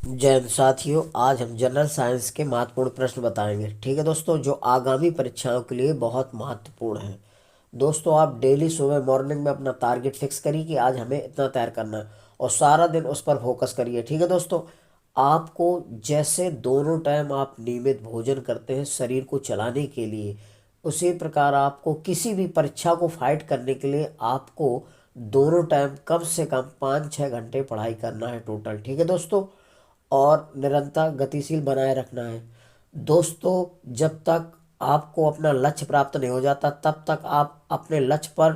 जय हिंद साथियों, आज हम जनरल साइंस के महत्वपूर्ण प्रश्न बताएंगे। ठीक है दोस्तों, जो आगामी परीक्षाओं के लिए बहुत महत्वपूर्ण है। दोस्तों, आप डेली सुबह मॉर्निंग में अपना टारगेट फिक्स करिए कि आज हमें इतना तैयार करना है और सारा दिन उस पर फोकस करिए। ठीक है दोस्तों, आपको जैसे दोनों टाइम आप नियमित भोजन करते हैं शरीर को चलाने के लिए, उसी प्रकार आपको किसी भी परीक्षा को फाइट करने के लिए आपको दोनों टाइम कम से कम 5-6 घंटे पढ़ाई करना है टोटल। ठीक है दोस्तों, और निरंतर गतिशील बनाए रखना है। दोस्तों, जब तक आपको अपना लक्ष्य प्राप्त नहीं हो जाता तब तक आप अपने लक्ष्य पर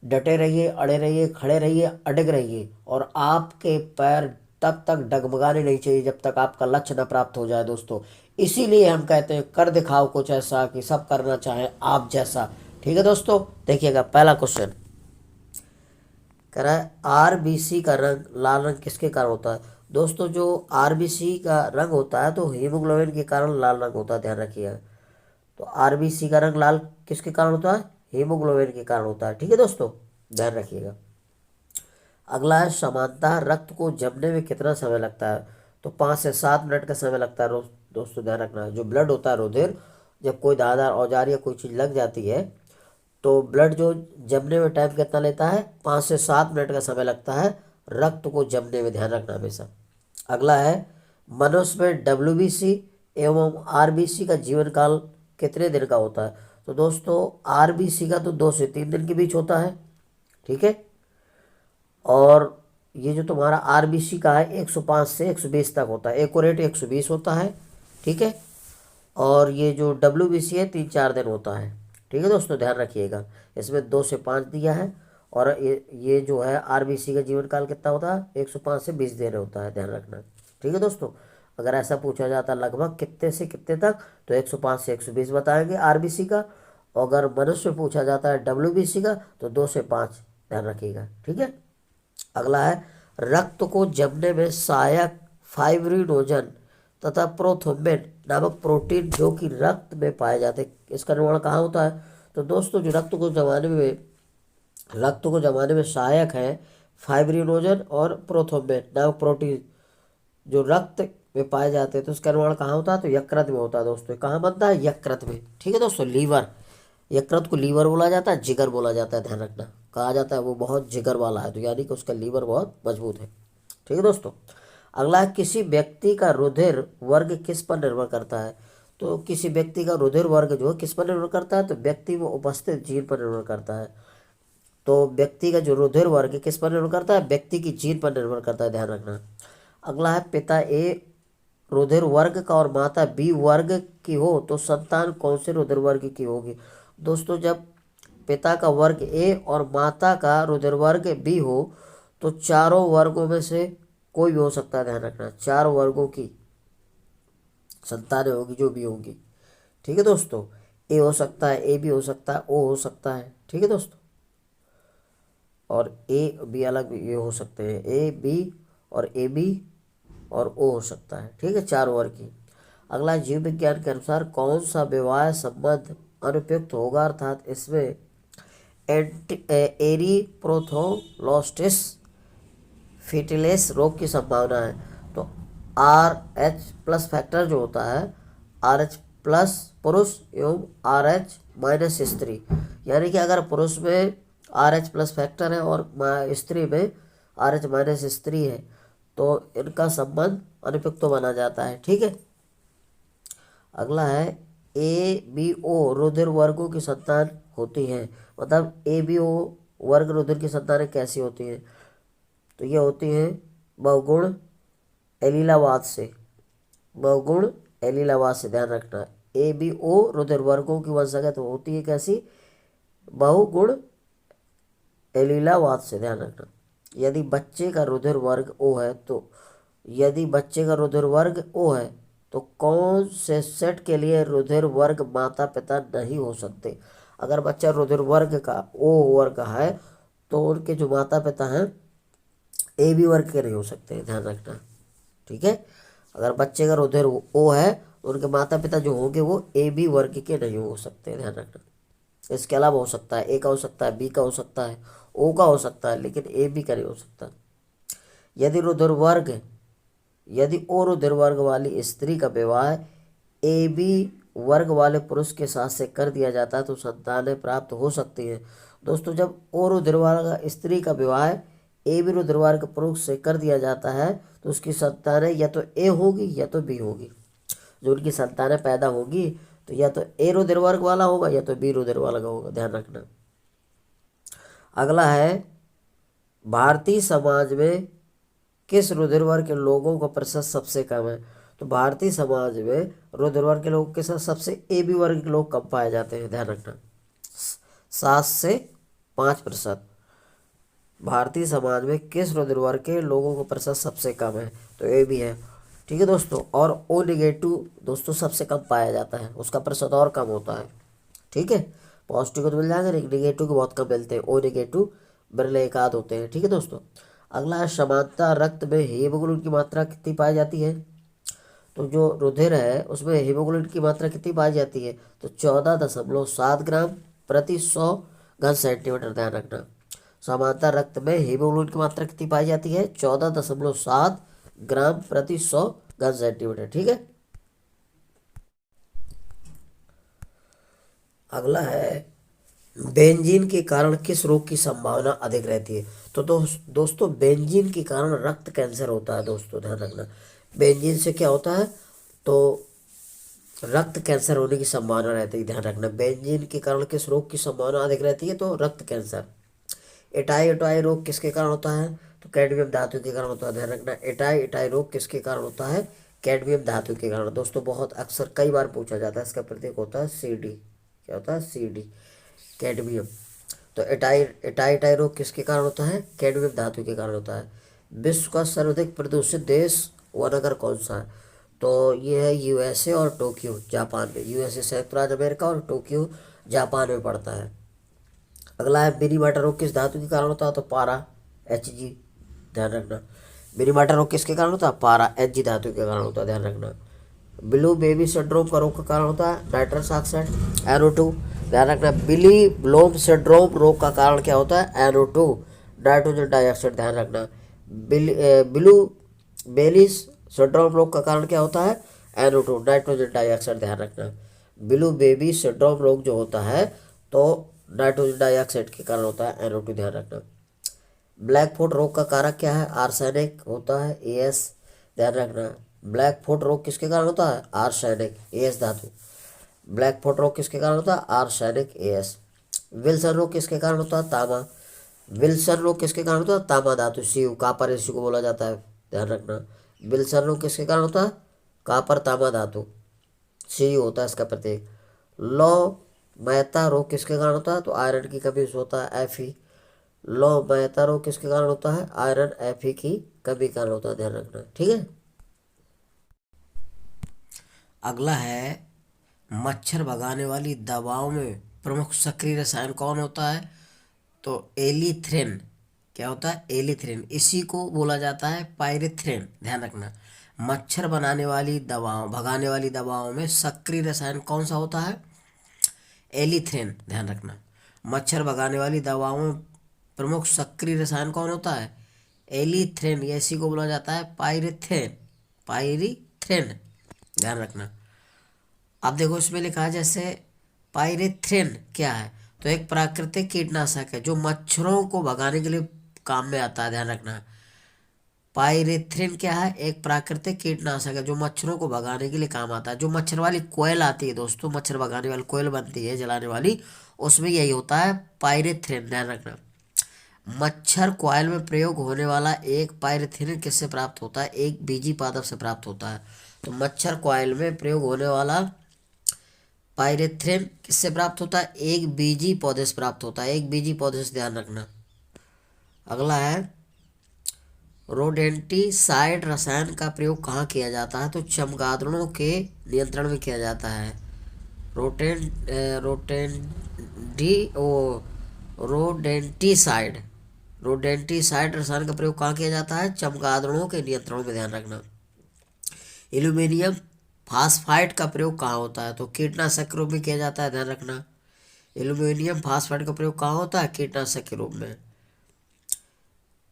डटे रहिए, अड़े रहिए, खड़े रहिए, अड़ग रहिए, और आपके पैर तब तक डगमगाने नहीं चाहिए जब तक आपका लक्ष्य न प्राप्त हो जाए। दोस्तों, इसीलिए हम कहते हैं कर दिखाओ कुछ ऐसा कि सब करना चाहें आप जैसा। ठीक है दोस्तों, देखिएगा पहला क्वेश्चन कह रहा है आरबीसी का रंग लाल रंग किसके कारण होता है। दोस्तों, जो आरबीसी का रंग होता है तो हीमोग्लोबिन के कारण लाल रंग होता है, ध्यान रखिएगा। तो आरबीसी का रंग लाल किसके कारण होता है? हीमोग्लोबिन के कारण होता है। ठीक है दोस्तों, ध्यान रखिएगा। अगला है समानता रक्त को जमने में कितना समय लगता है। तो 5 से 7 मिनट का समय लगता है। दोस्तों ध्यान रखना, जो ब्लड होता है रुधिर, जब कोई धारदार औजार या कोई चीज़ लग जाती है तो ब्लड जो जमने में टाइम कितना लेता है? 5 से 7 मिनट का समय लगता है रक्त को जमने में, ध्यान रखना हमेशा। अगला है मनुष्य में डब्ल्यूबीसी एवं आरबीसी का जीवन काल कितने दिन का होता है। तो दोस्तों, आरबीसी का तो 2 से 3 दिन के बीच होता है। ठीक है, और ये जो तुम्हारा आरबीसी का है 105 से 120 तक होता है, एक्यूरेट 120 होता है। ठीक है, और ये जो डब्ल्यूबीसी है 3-4 दिन होता है। ठीक है दोस्तों, ध्यान रखिएगा, इसमें 2 से 5 दिया है। और ये जो है आरबीसी का जीवन काल कितना होता है? 105 से 20 दिन होता है, ध्यान रखना। ठीक है दोस्तों, अगर ऐसा पूछा जाता लगभग कितने से कितने तक, तो 105 से 120 बताएंगे आरबीसी का। और अगर मनुष्य पूछा जाता है डब्ल्यूबीसी का तो 2 से 5, ध्यान रखिएगा। ठीक है, अगला है रक्त को जमने में सहायक फाइब्रिनोजन तथा प्रोथ्रोम्बिन नामक प्रोटीन जो कि रक्त में पाए जाते हैं, इसका निर्माण कहाँ होता है। तो दोस्तों, जो रक्त को जमाने में सहायक है फाइब्रिनोजन और प्रोथ्रोम्बिन नामक प्रोटीन जो रक्त में पाए जाते हैं, तो इसका निर्माण कहाँ होता है? तो यकृत में होता है। दोस्तों, कहाँ बनता है? यकृत में। ठीक है दोस्तों, लीवर, यकृत को लीवर बोला जाता है, जिगर बोला जाता है, ध्यान रखना। कहा जाता है वो बहुत जिगर वाला है, तो यानी कि उसका लीवर बहुत मजबूत है। ठीक है दोस्तों, अगला है किसी व्यक्ति का रुधिर वर्ग किस पर निर्भर करता है। तो किसी व्यक्ति का रुधिर वर्ग जो है किस पर निर्भर करता है? तो व्यक्ति में उपस्थित जीन पर निर्भर करता है। तो व्यक्ति का जो रुधिर वर्ग किस पर निर्भर करता है? व्यक्ति की जीन पर निर्भर करता है, ध्यान रखना। अगला है पिता ए रुधिर वर्ग का और माता बी वर्ग की हो तो संतान कौन से रुधिर वर्ग की होगी। दोस्तों, जब पिता का वर्ग ए और माता का रुधिर वर्ग बी हो तो चारों वर्गों में से कोई भी हो सकता है, ध्यान रखना। चार वर्गों की संतानें होगी जो भी होंगी। ठीक है दोस्तों, ए हो सकता है, ए बी हो सकता है, ओ हो सकता है। ठीक है दोस्तों, और ए बी अलग भी ये हो सकते हैं, ए बी और ए बी और ओ हो सकता है। ठीक है, चार वर्ग की। अगला, जीव विज्ञान के अनुसार कौन सा विवाह संबंध अनुपयुक्त होगा, अर्थात इसमें एरीप्रोथोलोस्टिस फिटिलिस रोग की संभावना है। तो RH+ फैक्टर जो होता है, RH+ पुरुष एवं RH- स्त्री, यानी कि अगर पुरुष में RH+ फैक्टर है और स्त्री में RH- स्त्री है तो इनका संबंध अनुपयुक्त माना जाता है। ठीक है, अगला है ABO रुधिर वर्गों की संतान होती है। मतलब ABO वर्ग रुधिर की संतानें कैसी होती हैं? तो ये होती हैं बहुगुण एलीलावाद से, बहुगुण एलीलावाद से, ध्यान रखना। ABO रुधिर वर्गों की वंशागत होती है कैसी? बहुगुण एलीलावाद से, ध्यान रखना। यदि बच्चे का रुधिर वर्ग O है तो यदि बच्चे का रुधिर वर्ग O है तो कौन से सेट के लिए रुधिर वर्ग माता पिता नहीं हो सकते। अगर बच्चा रुधिर वर्ग का O वर्ग है तो उनके जो माता पिता हैं AB वर्ग के नहीं हो सकते, ध्यान रखना। ठीक है, अगर बच्चे का रुधिर O है तो उनके माता पिता जो होंगे वो AB वर्ग के नहीं हो सकते, ध्यान रखना। इसके अलावा हो सकता है A का हो सकता है, B का हो सकता है, O का हो सकता है, लेकिन AB का नहीं हो सकता। यदि रुधिर वर्ग यदि ओ रुधिर वर्ग वाली स्त्री का विवाह ए बी वर्ग वाले पुरुष के साथ से कर दिया जाता है तो संतानें प्राप्त हो सकती हैं। दोस्तों, जब ओ रुधिर वर्ग स्त्री का विवाह ए बी रुधिर वर्ग पुरुष से कर दिया जाता है तो उसकी संतानें या तो ए होगी या तो बी होगी। जो उनकी संतानें पैदा होगी तो या तो ए रुधिर वर्ग वाला होगा या तो बी रुधिर वाला होगा, ध्यान रखना। अगला है, भारतीय समाज में किस रुधिर वर्ग के लोगों का प्रतिशत सबसे कम है? तो भारतीय समाज में रुधिर वर्ग के लोगों के साथ सबसे ए बी वर्ग के लोग कम पाए जाते हैं, ध्यान रखना, 7 से 5%। भारतीय समाज में किस रुधिर वर्ग के लोगों का प्रतिशत सबसे कम है? तो ए बी है। ठीक है दोस्तों, और ओ नेगेटिव दोस्तों सबसे कम पाया जाता है, उसका प्रतिशत और कम होता है। ठीक है, पॉजिटिव को तो मिल जाएगा, नेगेटिव को बहुत कम मिलते हैं, ओ नेगेटिव बिरले एकाध होते हैं। ठीक है दोस्तों, अगला है, समानता रक्त में हीमोग्लोबिन की मात्रा कितनी पाई जाती है? तो जो रुधिर है उसमें हीमोग्लोबिन की मात्रा कितनी पाई जाती है? तो 14.7 ग्राम प्रति 100 घन सेंटीमीटर, ध्यान रखना। समानता रक्त में हीमोग्लोबिन की मात्रा कितनी पाई जाती है? 14.7 ग्राम प्रति 100 घन सेंटीमीटर। ठीक है, अगला है, बेंजीन के कारण किस रोग की संभावना अधिक रहती है? तो दोस्तों बेंजीन के कारण रक्त कैंसर होता है। दोस्तों ध्यान रखना, बेंजीन से क्या होता है? तो रक्त कैंसर होने की संभावना रहती है, ध्यान रखना। बेंजीन के कारण किस रोग की संभावना अधिक रहती है? तो रक्त कैंसर। एटाई एटाई रोग किसके कारण होता है? तो कैडमियम धातु के कारण होता है, ध्यान रखना। एटाई एटाई रोग किसके कारण होता है? कैडमियम धातु के कारण। दोस्तों बहुत अक्सर कई बार पूछा जाता है, इसका प्रतीक होता है CD। क्या होता है? CD, cadmium. तो एटाई एटाई एटाई रोग किसके कारण होता है? कैडमियम धातु के कारण होता है। विश्व का सर्वाधिक प्रदूषित देश व नगर कौन सा है? तो ये है USA और टोक्यो, जापान में। USA संयुक्त राज्य अमेरिका और टोक्यो जापान में पड़ता है। अगला है, मिनी माटा रोग किस धातु के कारण होता है? तो पारा, Hg, ध्यान रखना। मिनी माटा रोग किसके कारण होता है? पारा, Hg धातु के कारण होता है, ध्यान रखना। ब्लू बेबी सिंड्रोम का रोग का कारण होता है? नाइट्रस ऑक्साइड, NO2, ध्यान रखना। बिली ब्लोम सिंड्रोम रोग का कारण क्या होता है? NO2, नाइट्रोजन डाइऑक्साइड, ध्यान रखना। ब्लू बेलिस सिंड्रोम रोग का कारण क्या होता है? NO2, नाइट्रोजन डाइऑक्साइड, ध्यान रखना। ब्लू बेबी सिंड्रोम रोग जो होता है तो नाइट्रोजन डाइऑक्साइड के कारण होता है, NO2, ध्यान रखना। ब्लैक फुट रोग का कारक क्या है? आर्सेनिक होता है, AS, ध्यान रखना। ब्लैक फुट रोग किसके कारण होता है? आर्सेनिक, AS धातु। ब्लैक फुट रोग किसके कारण होता है? Arsenic, AS। विल्सन रोग किसके कारण होता है? तांबा। विल्सन रोग किसके कारण होता है? तांबा धातु, Cu, कापर, इसी को बोला जाता है, ध्यान रखना। विल्सन रोग किसके कारण होता है? कापर तांबा धातु, Cu होता है इसका प्रतीक। लो मेहता रोग किसके कारण होता है? तो आयरन की कमी से होता है, Fe। लो मेहता रोग किसके कारण होता है? आयरन Fe की कमी कारण होता है, ध्यान रखना। ठीक है, अगला है, मच्छर भगाने वाली दवाओं में प्रमुख सक्रिय रसायन कौन होता है? तो एलिथ्रिन। क्या होता है? एलिथ्रिन, इसी को बोला जाता है पायरेथ्रिन, ध्यान रखना। मच्छर बनाने वाली दवाओं भगाने वाली दवाओं में सक्रिय रसायन कौन सा होता है? एलिथ्रिन, ध्यान रखना। मच्छर भगाने वाली दवाओं में प्रमुख सक्रिय रसायन कौन होता है? एलिथ्रिन, ये इसी को बोला जाता है पायरेथ्रिन, पायरीथ्रिन, ध्यान रखना। अब देखो इसमें लिखा है जैसे पायरेथ्रिन क्या है? तो एक प्राकृतिक कीटनाशक है जो मच्छरों को भगाने के लिए काम में आता है, ध्यान रखना। पायरेथ्रिन क्या है? एक प्राकृतिक कीटनाशक है जो मच्छरों को भगाने के लिए काम आता है। जो मच्छर वाली कोयल आती है दोस्तों, मच्छर भगाने वाली कोयल बनती है जलाने वाली, उसमें यही होता है पायरेथ्रिन, ध्यान रखना। मच्छर कॉइल में प्रयोग होने वाला एक पायरेथ्रिन किससे प्राप्त होता है? एक बीजी पादप से प्राप्त होता है। तो मच्छर कॉइल में प्रयोग होने वाला पायरेथ्रिन किससे प्राप्त होता है? एक बीजी पौधे से प्राप्त होता है, एक बीजी पौधे से, ध्यान रखना। अगला है, रोडेंटिसाइड रसायन का प्रयोग कहाँ किया जाता है? तो चमगादड़ों के नियंत्रण में किया जाता है। रोटेन रोटेंडी ओ रोडेंटिसाइड रोडेंटिसाइड रसायन का प्रयोग कहाँ किया जाता है? चमगादड़ों के नियंत्रण में, ध्यान रखना। एल्यूमिनियम फास्फाइड का प्रयोग कहाँ होता है? तो कीटनाशक के रूप में किया जाता है, ध्यान रखना। एल्यूमिनियम फास्फाइड का प्रयोग कहाँ होता है? कीटनाशक के रूप में।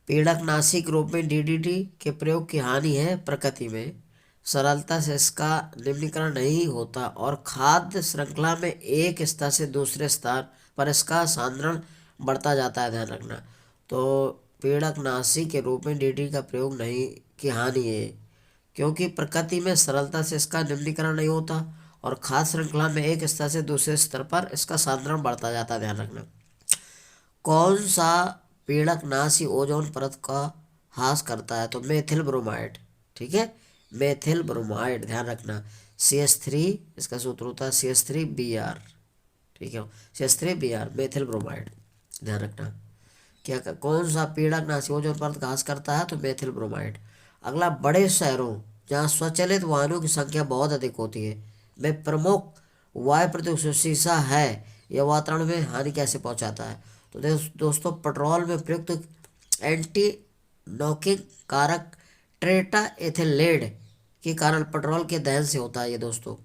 पीड़कनाशी के रूप में डीडीटी के प्रयोग की हानि है प्रकृति में सरलता से इसका निम्नीकरण नहीं होता और खाद्य श्रृंखला में एक स्तर से दूसरे स्तर पर इसका सांद्रण बढ़ता जाता है, ध्यान रखना। तो पीड़कनाशी के रूप में डीडीटी का प्रयोग नहीं की हानि है क्योंकि प्रकृति में सरलता से इसका निम्नीकरण नहीं होता और खाद्य श्रृंखला में एक स्तर से दूसरे स्तर पर इसका सांद्रण बढ़ता जाता है, ध्यान रखना। कौन सा पीड़कनाशी ओजोन परत का ह्रास करता है? तो मेथिल ब्रोमाइड, ठीक है, मेथिल ब्रोमाइड, ध्यान रखना। CH3 इसका सूत्र होता है CH3Br, ठीक है, CH3Br मेथिल ब्रोमाइड, ध्यान रखना। क्या कौन सा पीड़कनाशी ओजोन परत का ह्रास करता है? तो मेथिल ब्रोमाइड। अगला, बड़े शहरों जहाँ स्वचालित वाहनों की संख्या बहुत अधिक होती है में प्रमुख वायु प्रदूषक शीशा है, यह वातावरण में हानि कैसे पहुंचाता है? तो दोस्तों, पेट्रोल में प्रयुक्त एंटी नॉकिंग कारक ट्रेटा एथिलेट के कारण पेट्रोल के दहन से होता है ये दोस्तों।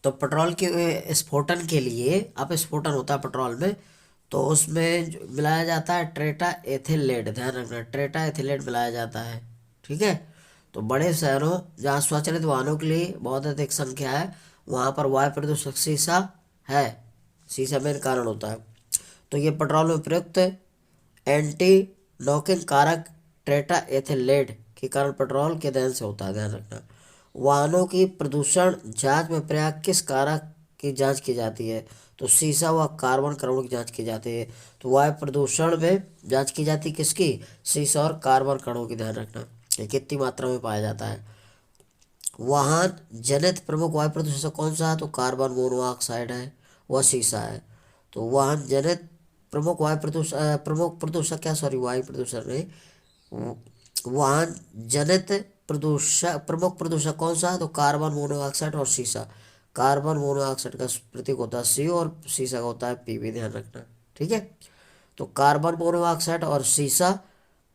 तो पेट्रोल के स्फोटन के लिए, अब स्फोटन होता है पेट्रोल में, तो उसमें मिलाया जाता है ट्रेटा एथिलेट, ध्यान रखना, ट्रेटा एथिलेट मिलाया जाता है, ठीक है। तो बड़े शहरों जहाँ स्वचालित वाहनों के लिए बहुत अधिक संख्या है वहाँ पर वायु प्रदूषक शीशा है, शीशा मेन कारण होता है। तो ये पेट्रोल में प्रयुक्त एंटी नॉकिंग कारक ट्रेटा एथिलेट के कारण पेट्रोल के दहन से होता है, ध्यान रखना। वाहनों की प्रदूषण जांच में प्रायः किस कारक की जांच की जाती है? तो शीशा व कार्बन कणों की जांच की जाती है। तो वायु प्रदूषण में जांच की जाती है किसकी? शीशा और कार्बन कणों की, ध्यान रखना, ये कितनी मात्रा में पाया जाता है। वाहन जनित प्रमुख वायु प्रदूषक कौन सा है? तो कार्बन मोनोऑक्साइड है, वह शीशा है। तो वाहन जनित प्रमुख वायु प्रदूषक, प्रमुख प्रदूषक क्या, सॉरी, वायु प्रदूषण नहीं, वाहन जनित प्रदूषक, प्रमुख प्रदूषक कौन सा है? तो कार्बन मोनोऑक्साइड और शीशा। कार्बन मोनोऑक्साइड का प्रतीक होता है CO और शीशा का होता है PB, ध्यान रखना, ठीक है। तो कार्बन मोनोऑक्साइड और शीशा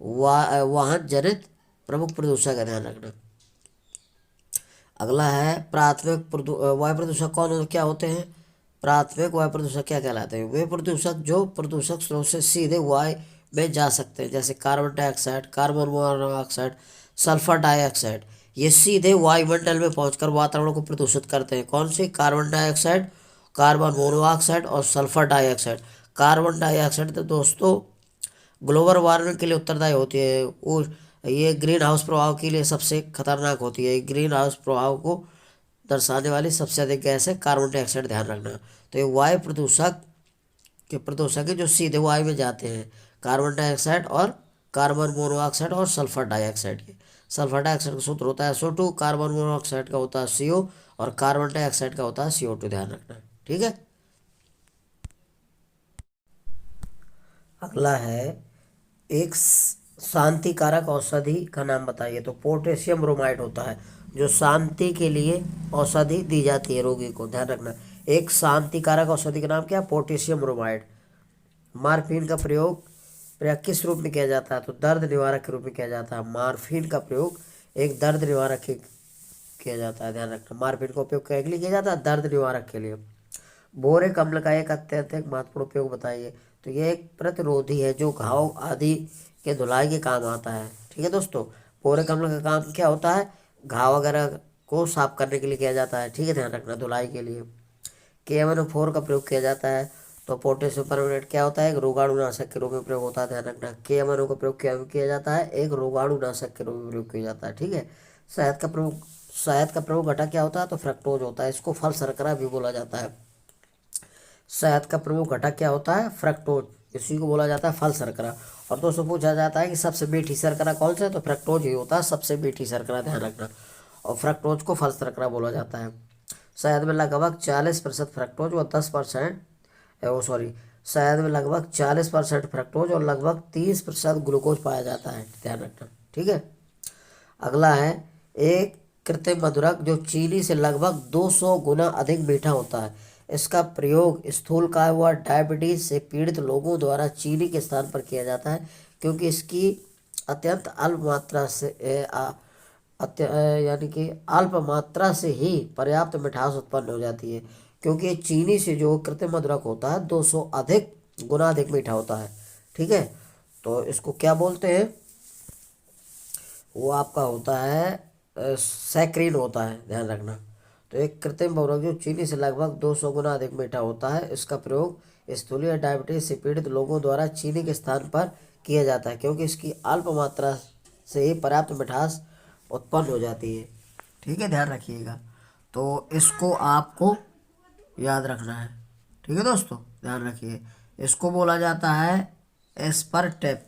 वाहन जनित प्रमुख प्रदूषक है, ध्यान रखना। अगला है प्राथमिक वायु प्रदूषक कौन क्या होते हैं? प्राथमिक वायु प्रदूषक क्या कहलाते हैं? वे प्रदूषक जो प्रदूषक स्रोत से सीधे वायु में जा सकते हैं, जैसे carbon dioxide, carbon monoxide, sulphur dioxide, ये सीधे वायुमंडल में पहुंचकर वातावरण को प्रदूषित करते हैं। कौन से? कार्बन डाइऑक्साइड, कार्बन मोनोऑक्साइड और सल्फर डाइऑक्साइड। कार्बन डाइऑक्साइड तो दोस्तों ग्लोबल वार्मिंग के लिए उत्तरदायी होती है, और ये ग्रीन हाउस प्रभाव के लिए सबसे खतरनाक होती है। ग्रीन हाउस प्रभाव को दर्शाने वाली सबसे अधिक गैस है कार्बन डाइऑक्साइड, ध्यान रखना। तो ये वायु प्रदूषक है जो सीधे वायु में जाते हैं, कार्बन डाइऑक्साइड और कार्बन मोनोऑक्साइड और सल्फर डाइऑक्साइड के। सल्फर डाइऑक्साइड का सूत्र होता है SO2, कार्बन मोनोऑक्साइड का होता है CO और कार्बन डाइऑक्साइड का होता है CO2, ध्यान रखना, ठीक है। अगला है, एक शांतिकारक औषधि का नाम बताइए। तो पोटेशियम ब्रोमाइड होता है जो शांति के लिए औषधि दी जाती है रोगी को, ध्यान रखना। एक शांतिकारक औषधि का नाम क्या? Potassium bromide. मार्फिन का प्रयोग किस रूप में किया जाता है? तो दर्द निवारक के रूप में किया जाता है। मार्फिन का प्रयोग एक दर्द निवारक किया जाता है, ध्यान रखना। मार्फिन का उपयोग के लिए किया जाता है? दर्द निवारक के लिए। बोरिक अम्ल का एक अत्यधिक महत्वपूर्ण उपयोग बताइए। तो ये एक प्रतिरोधी है जो घाव आदि के धुलाई के काम आता है, ठीक है दोस्तों। बोरिक अम्ल का काम क्या होता है? घाव वगैरह को साफ करने के लिए किया जाता है, ठीक है, ध्यान रखना, धुलाई के लिए। KMnO4 का प्रयोग किया जाता है। तो पोटेशियम परमैंगनेट क्या होता है? एक रोगाणुनाशक के रूप में प्रयोग होता है, ध्यान रखना। KMnO का प्रयोग किया जाता है, एक रोगाणुनाशक के रूप में प्रयोग किया जाता है, ठीक है। शहद का प्रमुख घटक क्या होता है? तो फ्रक्टोज होता है, इसको फल शर्करा भी बोला जाता है। शहद का प्रमुख घटक क्या होता है? फ्रक्टोज, इसी को बोला जाता है फल शर्करा। और दोस्तों पूछा जाता है कि सबसे मीठी शर्करा कौन सा है? तो फ्रक्टोज ही होता है सबसे मीठी शर्करा, ध्यान रखना। और फ्रक्टोज को फल शर्करा बोला जाता है। शहद में लगभग 40% फ्रक्टोज व 10%, शहद में लगभग 40% फ्रक्टोज और लगभग 30% ग्लूकोज पाया जाता है, ध्यान रखना, ठीक है। अगला है, एक कृत्रिम मधुरक जो चीनी से लगभग 200 गुना अधिक मीठा होता है। इसका प्रयोग स्थूलकाय व डायबिटीज से पीड़ित लोगों द्वारा चीनी के स्थान पर किया जाता है क्योंकि इसकी अत्यंत अल्प मात्रा से यानी कि अल्प मात्रा से ही पर्याप्त मिठास उत्पन्न हो जाती है। क्योंकि चीनी से जो कृत्रिम मधुरक होता है 200 गुना अधिक मीठा होता है, ठीक है। तो इसको क्या बोलते हैं, वो आपका होता है सैक्रीन होता है, ध्यान रखना। तो एक कृत्रिम बहुरंग जो चीनी से लगभग 200 गुना अधिक मीठा होता है, इसका प्रयोग स्थूली या डायबिटीज से पीड़ित लोगों द्वारा चीनी के स्थान पर किया जाता है, क्योंकि इसकी अल्प मात्रा से ही पर्याप्त मिठास उत्पन्न हो जाती है। ठीक है, ध्यान रखिएगा। तो इसको आपको याद रखना है। ठीक है दोस्तों, ध्यान रखिए। इसको बोला जाता है एस्परटेप।